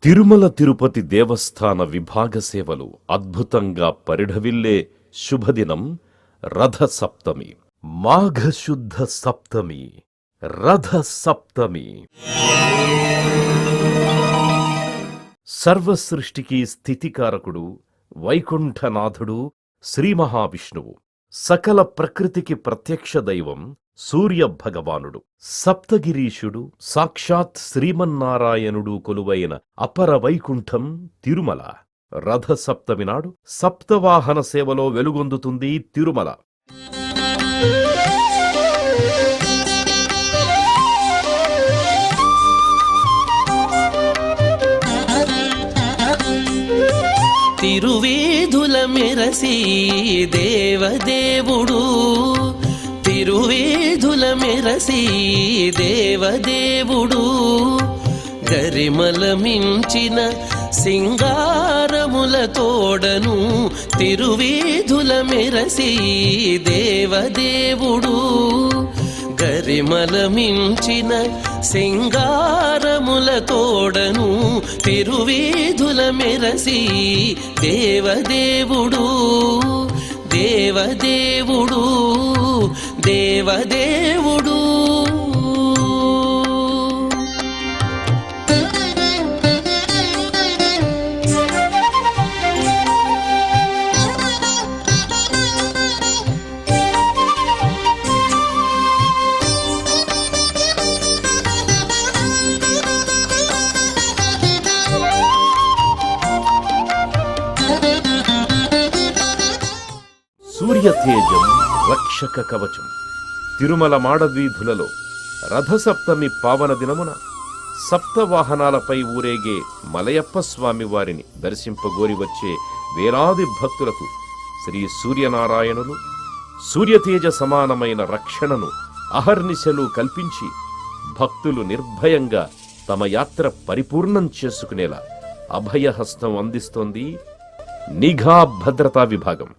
తిరుమల తిరుపతి దేవస్థాన విభాగ సేవలు అద్భుతంగా పరిఢవిల్లే శుభదినం రథ సప్తమి. మాఘశుద్ధ సప్తమి, రథ సప్తమి. సర్వసృష్టికి స్థితికారకుడు, వైకుంఠనాథుడు శ్రీ మహావిష్ణువు. సకల ప్రకృతికి ప్రత్యక్ష దైవం సూర్య భగవానుడు. సప్తగిరీశుడు సాక్షాత్ శ్రీమన్నారాయణుడు కొలువైన అపర వైకుంఠం తిరుమల. రథ సప్తమి నాడు సప్తవాహన సేవలో వెలుగొందుతుంది తిరుమల. తిరువేధుల మెరసి దేవదేవుడు, తిరువేధుల మెరసి దేవదేవుడు, గరిమల మించిన సింగారముల తోడను తిరువేధుల మెరసి దేవదేవుడు, గరిమల మించిన సింగారముల తోడను తిరువేధుల మెరసి దేవదేవుడు, దేవదేవుడు, దేవదేవుడు. సూర్యతేజం రక్షక కవచం. తిరుమల మాడవీధులలో రథసప్తమి పావన దినమున సప్తవాహనాలపై ఊరేగే మలయప్ప స్వామి వారిని దర్శింపగోరి వచ్చే వేలాది భక్తులకు శ్రీ సూర్యనారాయణులు సూర్యతేజ సమానమైన రక్షణను అహర్నిశలు కల్పించి భక్తులు నిర్భయంగా తమ యాత్ర పరిపూర్ణం చేసుకునేలా అభయహస్తం అందిస్తోంది నిఘా భద్రతా విభాగం.